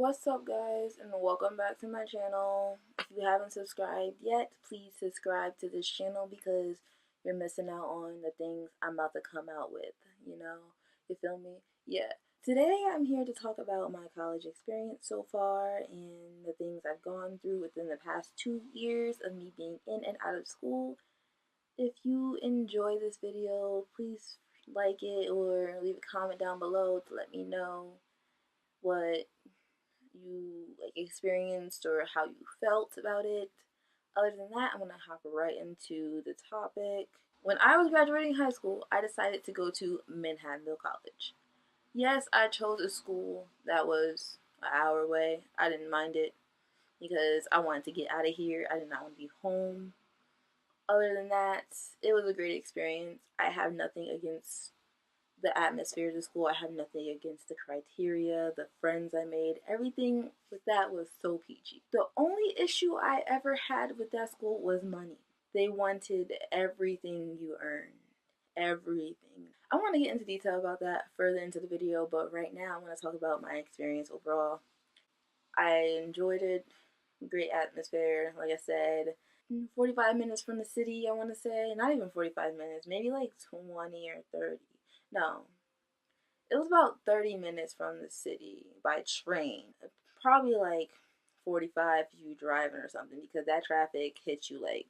What's up, guys, and welcome back to my channel. If you haven't subscribed yet, please subscribe to this channel because you're missing out on the things I'm about to come out with, you feel me? Yeah. Today I'm here to talk about my college experience so far and the things I've gone through within the past 2 years of me being in and out of school. If you enjoy this video, please like it or leave a comment down below to let me know what you experienced or how you felt about it. Other than that, I'm gonna hop right into the topic. When I was graduating high school, I decided to go to Manhattanville College. Yes, I chose a school that was an hour away. I didn't mind it because I wanted to get out of here. I did not want to be home. Other than that, it was a great experience. I have nothing against the atmosphere of the school. I have nothing against the criteria, the friends I made. Everything with that was so peachy. The only issue I ever had with that school was money. They wanted everything you earn. Everything. I want to get into detail about that further into the video, but right now I want to talk about my experience overall. I enjoyed it. Great atmosphere, like I said. 45 minutes from the city, I want to say. Not even 45 minutes, maybe like 20 or 30. No, it was about 30 minutes from the city by train. Probably like 45 if you driving or something because that traffic hits you like.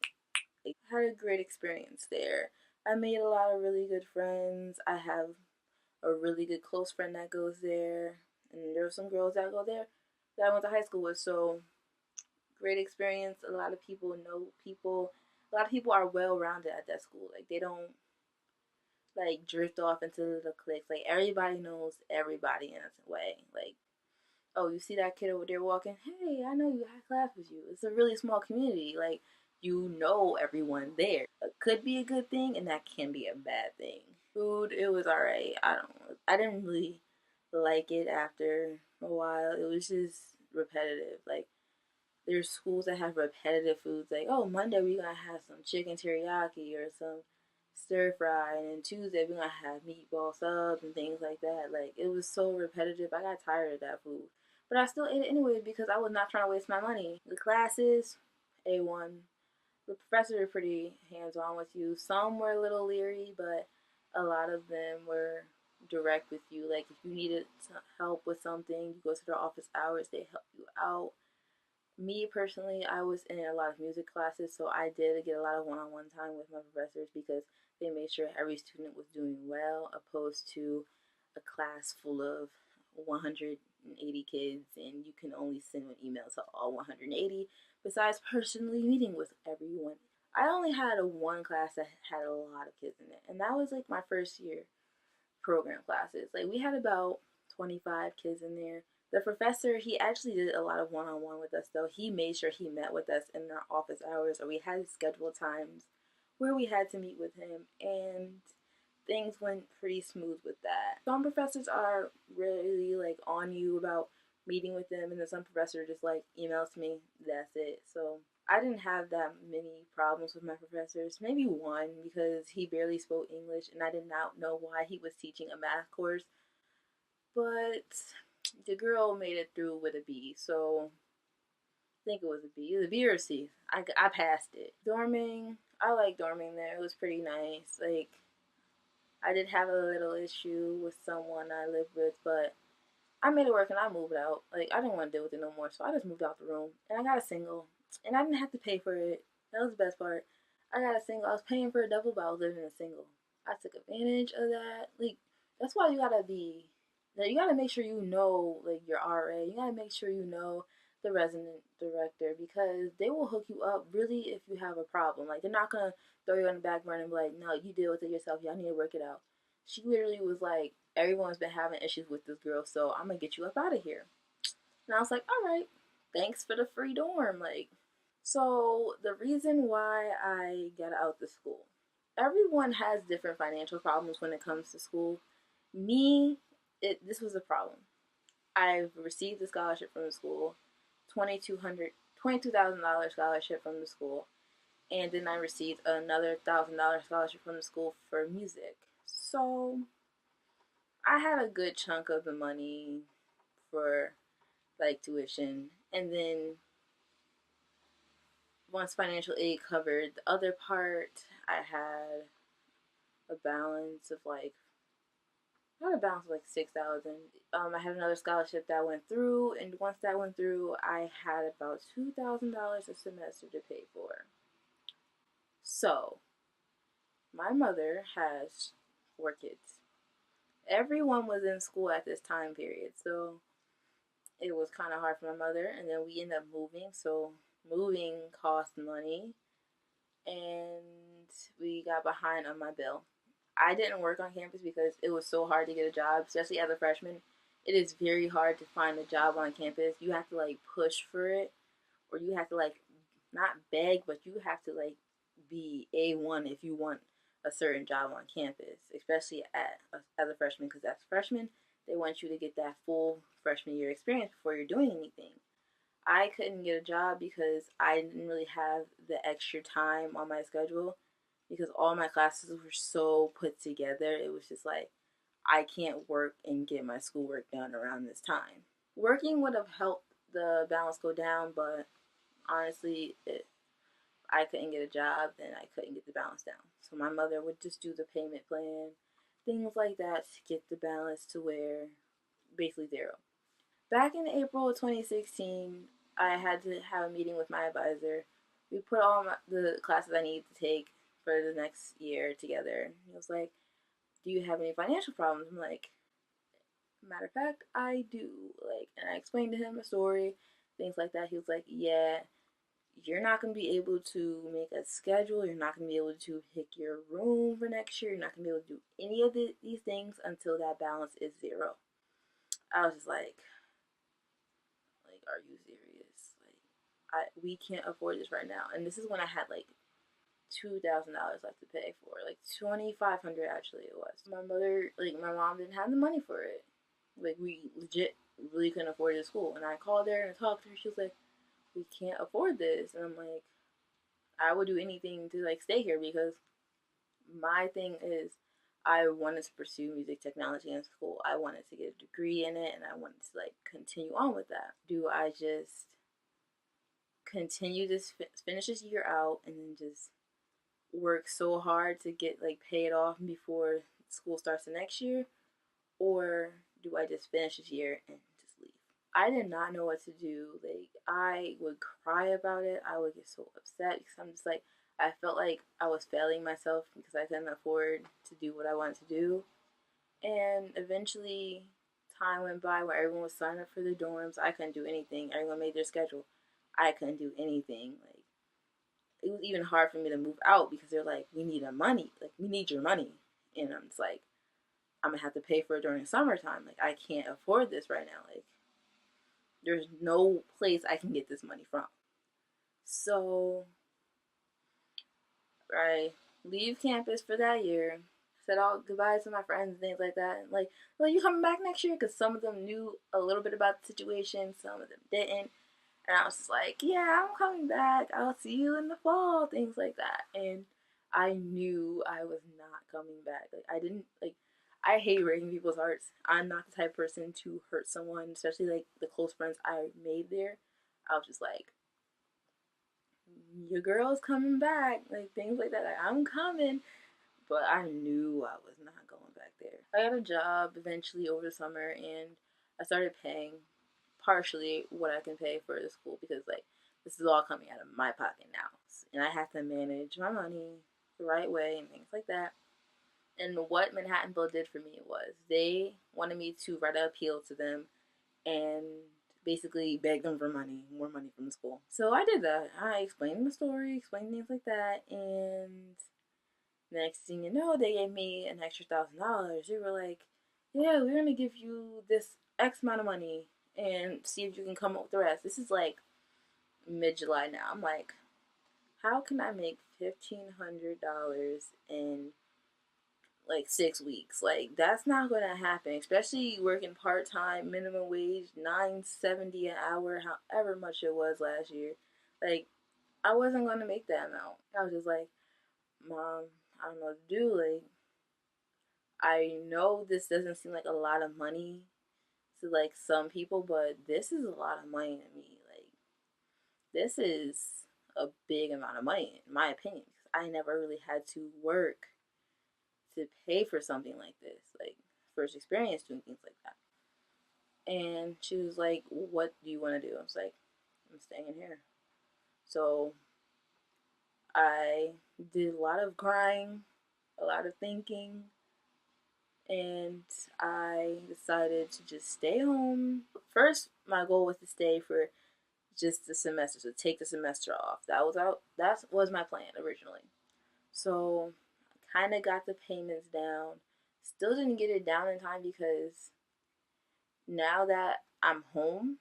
I had a great experience there. I made a lot of really good friends. I have a really good close friend that goes there. And there are some girls that go there that I went to high school with. So, great experience. A lot of people know people. A lot of people are well rounded at that school. Like, they don't drift off into little cliques. Like everybody knows everybody in a way. Like, oh, you see that kid over there walking? Hey, I know you. I class with you. It's a really small community. Like, you know everyone there. It could be a good thing, and that can be a bad thing. Food, it was alright. I didn't really like it after a while. It was just repetitive. Like, there's schools that have repetitive foods. Like, oh, Monday we're gonna have some chicken teriyaki or some stir fry, and then Tuesday we're gonna have meatball subs and things like that. Like, it was so repetitive. I got tired of that food, but I still ate it anyway because I was not trying to waste my money. The classes, A1. The professors are pretty hands-on with you. Some were a little leery, but a lot of them were direct with you. Like, if you needed help with something, you go to their office hours, they help you out. Me personally, I was in a lot of music classes, so I did get a lot of one-on-one time with my professors because they made sure every student was doing well, opposed to a class full of 180 kids and you can only send an email to all 180 besides personally meeting with everyone. I only had a one class that had a lot of kids in it, and that was like my first year program classes. Like, we had about 25 kids in there. The professor, he actually did a lot of one-on-one with us though. He made sure he met with us in our office hours, or we had scheduled times where we had to meet with him, and things went pretty smooth with that. Some professors are really like on you about meeting with them, and then some professor just like emails me, that's it. So I didn't have that many problems with my professors. Maybe one because he barely spoke English and I did not know why he was teaching a math course. But the girl made it through with a B, so I think it was a B. It was a B or a C. I passed it. Dorming, I like dorming there. It was pretty nice. Like, I did have a little issue with someone I lived with, but I made it work and I moved out. Like, I didn't want to deal with it no more, so I just moved out the room. And I got a single. And I didn't have to pay for it. That was the best part. I got a single. I was paying for a double, but I was living in a single. I took advantage of that. Like, that's why you gotta be, like, you gotta make sure you know, like, your RA. You gotta make sure you know the resident director because they will hook you up really if you have a problem. Like, they're not gonna throw you on the back burner and be like, no, you deal with it yourself. Y'all need to work it out. She literally was like, everyone's been having issues with this girl, so I'm gonna get you up out of here. And I was like, all right, thanks for the free dorm. Like, so the reason why I got out the school, everyone has different financial problems when it comes to school. Me, this was a problem. I've received a scholarship from the school, $22,000 scholarship from the school, and then I received another $1,000 scholarship from the school for music. So I had a good chunk of the money for like tuition. And then once financial aid covered the other part, I had a balance of like not a balance of like 6,000. I had another scholarship that went through, and once that went through, I had about $2,000 a semester to pay for. So my mother has 4 kids. Everyone was in school at this time period, so it was kind of hard for my mother. And then we ended up moving, so moving cost money, and we got behind on my bill. I didn't work on campus because it was so hard to get a job, especially as a freshman. It is very hard to find a job on campus. You have to like push for it, or you have to like not beg, but you have to like be A1 if you want a certain job on campus, especially as a freshman, because as a freshman, they want you to get that full freshman year experience before you're doing anything. I couldn't get a job because I didn't really have the extra time on my schedule because all my classes were so put together. It was just like, I can't work and get my schoolwork done around this time. Working would have helped the balance go down, but honestly, if I couldn't get a job, then I couldn't get the balance down. So my mother would just do the payment plan, things like that to get the balance to where basically zero. Back in April of 2016, I had to have a meeting with my advisor. We put all the classes I needed to take for the next year together. He was like, "Do you have any financial problems?" I'm like, "Matter of fact, I do." Like, and I explained to him a story, things like that. He was like, "Yeah, you're not going to be able to make a schedule. You're not going to be able to pick your room for next year. You're not going to be able to do any of these things until that balance is zero." I was just like, are you serious? Like, we can't afford this right now. And this is when I had like $2,000 left to pay for, like 2,500 actually it was. My mother, like my mom, didn't have the money for it. Like we legit really couldn't afford the school. And I called her and talked to her. She was like, "We can't afford this." And I'm like, I would do anything to like stay here because my thing is I wanted to pursue music technology in school. I wanted to get a degree in it and I wanted to like continue on with that. Do I just continue this finish this year out and then just work so hard to get like paid off before school starts the next year, or do I just finish this year and just leave? I did not know what to do. Like I would cry about it. I would get so upset because I'm just like I felt like I was failing myself because I couldn't afford to do what I wanted to do. And eventually time went by where everyone was signing up for the dorms. I couldn't do anything. Everyone made their schedule. I couldn't do anything. Like it was even hard for me to move out because they're like, "We need our money. Like we need your money." And I'm just like, I'm gonna have to pay for it during summertime. Like I can't afford this right now. Like there's no place I can get this money from. So I leave campus for that year. Said all goodbye to my friends and things like that. And like, "Well, you coming back next year?" Because some of them knew a little bit about the situation, some of them didn't. And I was just like, "Yeah, I'm coming back. I'll see you in the fall," things like that. And I knew I was not coming back. Like I didn't like. I hate breaking people's hearts. I'm not the type of person to hurt someone, especially like the close friends I made there. I was just like, "Your girl's coming back," like things like that. Like I'm coming, but I knew I was not going back there. I got a job eventually over the summer, and I started paying partially what I can pay for the school because like this is all coming out of my pocket now, and I have to manage my money the right way and things like that. And what Manhattanville did for me was they wanted me to write an appeal to them and basically beg them for money, more money from the school. So I did that. I explained the story, explained things like that, and next thing you know, they gave me an extra $1,000. They were like, "Yeah, we're gonna give you this X amount of money and see if you can come up with the rest." This is like mid July now. I'm like, how can I make $1,500 in like 6 weeks? Like that's not gonna happen. Especially working part time, minimum wage, $9.70 an hour, however much it was last year. Like I wasn't gonna make that amount. I was just like, "Mom, I don't know what to do. Like I know this doesn't seem like a lot of money to like some people, but this is a lot of money to me. Like, this is a big amount of money, in my opinion. I never really had to work to pay for something like this, like first experience doing things like that. And she was like, "What do you want to do?" I was like, "I'm staying in here." So I did a lot of crying, a lot of thinking, and I decided to just stay home. First, my goal was to stay for just the semester, so take the semester off. That was my plan originally. So I kind of got the payments down. Still didn't get it down in time because now that I'm home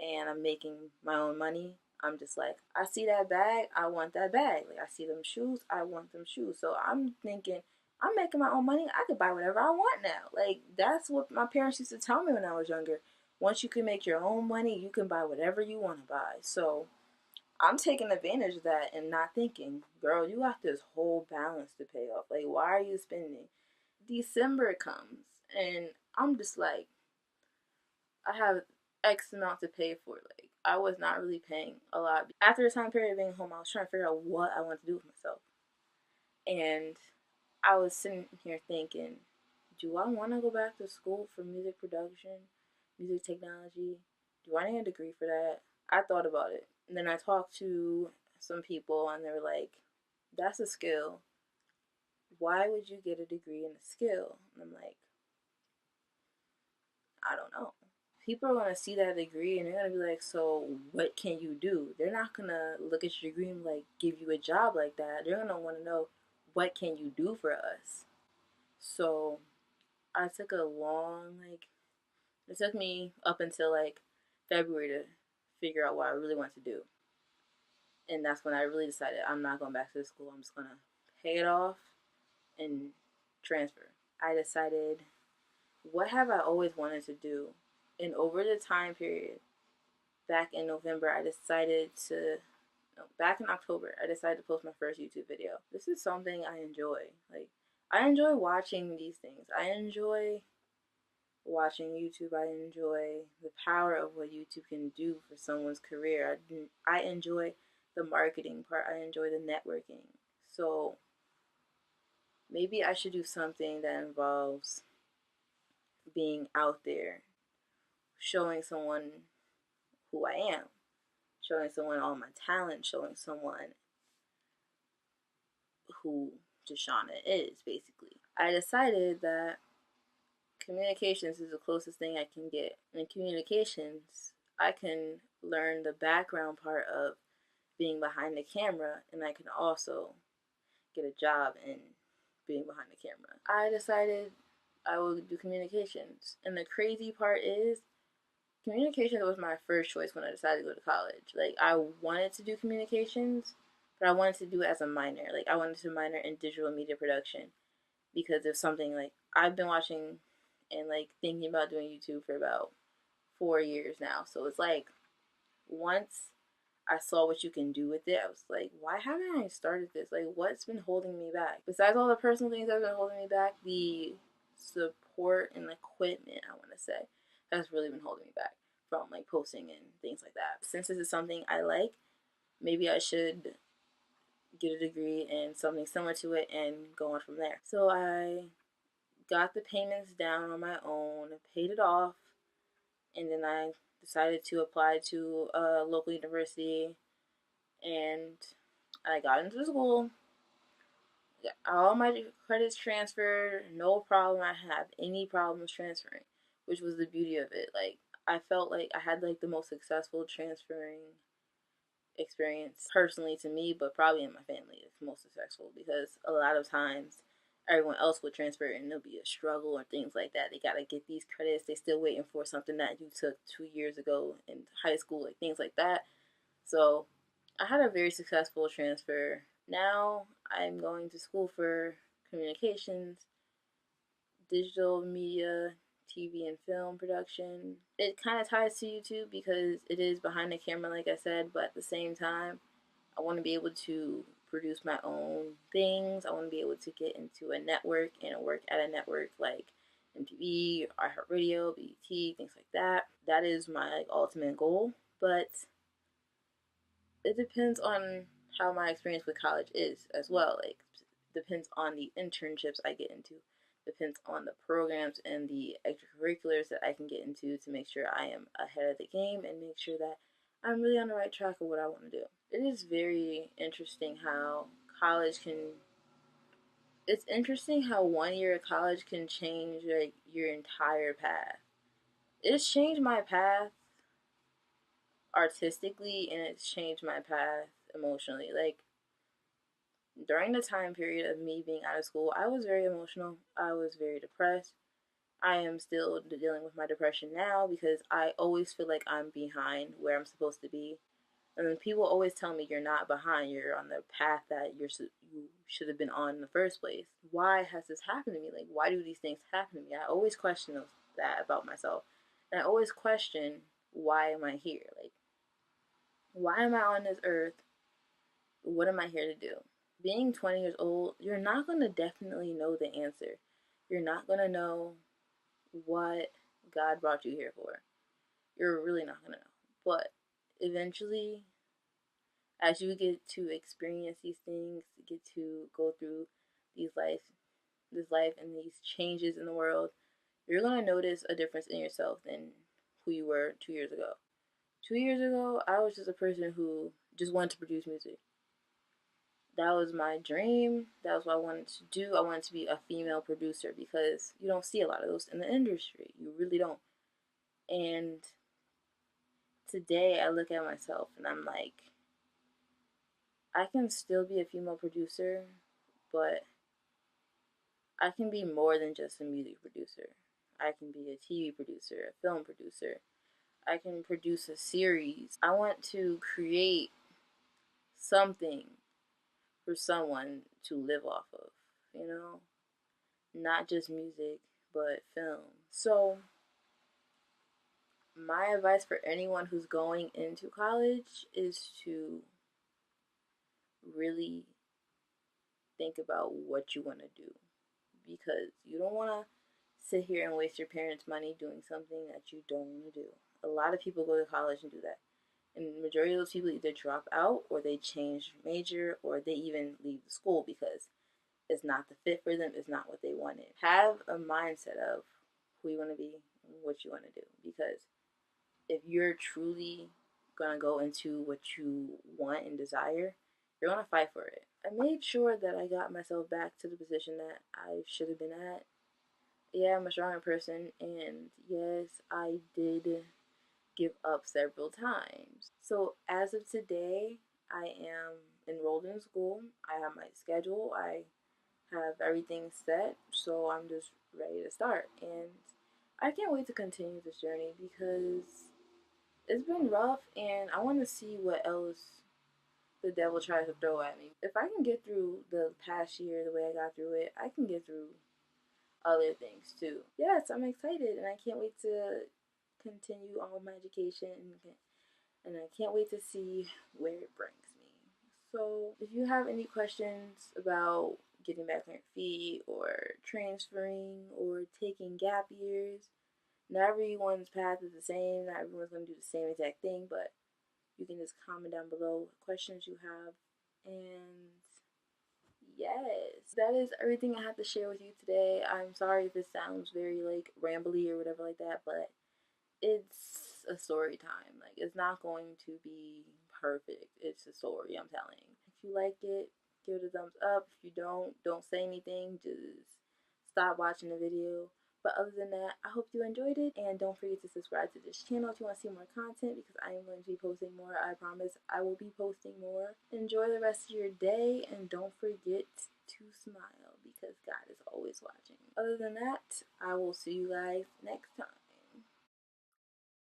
and I'm making my own money, I'm just like, I see that bag, I want that bag. Like, I see them shoes, I want them shoes. So I'm thinking, I'm making my own money, I could buy whatever I want now. Like, that's what my parents used to tell me when I was younger. Once you can make your own money, you can buy whatever you want to buy. So I'm taking advantage of that and not thinking, girl, you got this whole balance to pay off. Like, why are you spending? December comes and I'm just like, I have X amount to pay for. Like, I was not really paying a lot. After the time period of being home, I was trying to figure out what I wanted to do with myself. And I was sitting here thinking, do I want to go back to school for music production, music technology? Do I need a degree for that? I thought about it. And then I talked to some people and they were like, that's a skill. Why would you get a degree in a skill? And I'm like, I don't know. People are gonna see that degree and they're gonna be like, so what can you do? They're not gonna look at your degree and like give you a job like that. They're gonna want to know, what can you do for us? So I took a long, like, it took me up until like February to figure out what I really want to do. And that's when I really decided I'm not going back to the school. I'm just gonna pay it off and transfer. I decided, what have I always wanted to do? And over the time period, back in November, I decided to, no, back in October, I decided to post my first YouTube video. This is something I enjoy. Like, I enjoy watching these things. I enjoy watching YouTube. I enjoy the power of what YouTube can do for someone's career. I enjoy the marketing part. I enjoy the networking. So maybe I should do something that involves being out there, showing someone who I am, showing someone all my talent, showing someone who Deshauna is, basically. I decided that communications is the closest thing I can get. In communications, I can learn the background part of being behind the camera, and I can also get a job in being behind the camera. I decided I would do communications. And the crazy part is, communications was my first choice when I decided to go to college. Like, I wanted to do communications, but I wanted to do it as a minor. Like, I wanted to minor in digital media production because of something like I've been watching and like thinking about doing YouTube for about 4 years now. So it's like, once I saw what you can do with it, I was like, why haven't I started this? Like, what's been holding me back? Besides all the personal things that have been holding me back, the support and equipment, I want to say, has really been holding me back from like posting and things like that. Since this is something I like, maybe I should get a degree in something similar to it and go on from there. So I got the payments down on my own, paid it off, and then I decided to apply to a local university, and I got into the school. All my credits transferred, no problem. I have any problems transferring, which was the beauty of it. Like, I felt like I had like the most successful transferring experience personally to me, but probably in my family it's most successful because a lot of times everyone else would transfer and there'll be a struggle or things like that. They gotta get these credits. They still waiting for something that you took 2 years ago in high school, like things like that. So I had a very successful transfer. Now I'm going to school for communications, digital media, TV and film production. It kind of ties to YouTube because it is behind the camera, like I said, but at the same time, I want to be able to produce my own things. I want to be able to get into a network and work at a network like MTV, iHeartRadio, BET, things like that. That is my like ultimate goal. But it depends on how my experience with college is as well. Like, depends on the internships I get into, depends on the programs and the extracurriculars that I can get into to make sure I am ahead of the game and make sure that I'm really on the right track of what I want to do. It is very interesting how college can. It's interesting how 1 year of college can change like your entire path. It's changed my path artistically and it's changed my path emotionally. Like, during the time period of me being out of school, I was very emotional. I was very depressed. I am still dealing with my depression now because I always feel like I'm behind where I'm supposed to be. And people always tell me you're not behind, you're on the path that you should have been on in the first place. Why has this happened to me? Like, why do these things happen to me? I always question that about myself. And I always question, why am I here? Like, why am I on this earth? What am I here to do? Being 20 years old, you're not going to definitely know the answer. You're not going to know what God brought you here for. You're really not going to know. But eventually, as you get to experience these things, get to go through this life and these changes in the world, you're going to notice a difference in yourself than who you were 2 years ago. 2 years ago, I was just a person who just wanted to produce music. That was my dream. That was what I wanted to do. I wanted to be a female producer because you don't see a lot of those in the industry. You really don't. And today I look at myself and I'm like, I can still be a female producer, but I can be more than just a music producer. I can be a TV producer, a film producer. I can produce a series. I want to create something for someone to live off of, you know? Not just music, but film. So, my advice for anyone who's going into college is to really think about what you want to do, because you don't want to sit here and waste your parents' money doing something that you don't want to do. A lot of people go to college and do that. And the majority of those people either drop out or they change major or they even leave the school because it's not the fit for them, it's not what they wanted. Have a mindset of who you want to be and what you want to do, because if you're truly gonna go into what you want and desire, you're gonna fight for it. I made sure that I got myself back to the position that I should have been at. Yeah, I'm a stronger person, and yes, I did give up several times. So as of today, I am enrolled in school. I have my schedule. I have everything set, so I'm just ready to start. And I can't wait to continue this journey because it's been rough and I want to see what else the devil tries to throw at me. If I can get through the past year the way I got through it, I can get through other things too. Yes, I'm excited and I can't wait to continue on with my education and I can't wait to see where it brings me. So, if you have any questions about getting back on your feet or transferring or taking gap years, not everyone's path is the same. Not everyone's going to do the same exact thing, but you can just comment down below what questions you have. And yes, that is everything I have to share with you today. I'm sorry if it sounds very like rambly or whatever like that, but it's a story time. Like, it's not going to be perfect. It's a story I'm telling. If you like it, give it a thumbs up. If you don't say anything. Just stop watching the video. But other than that, I hope you enjoyed it, and don't forget to subscribe to this channel if you want to see more content, because I am going to be posting more. I promise I will be posting more. Enjoy the rest of your day, and don't forget to smile, because God is always watching. Other than that, I will see you guys next time.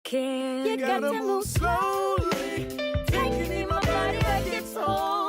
You gotta move slowly, taking in my body like it's home.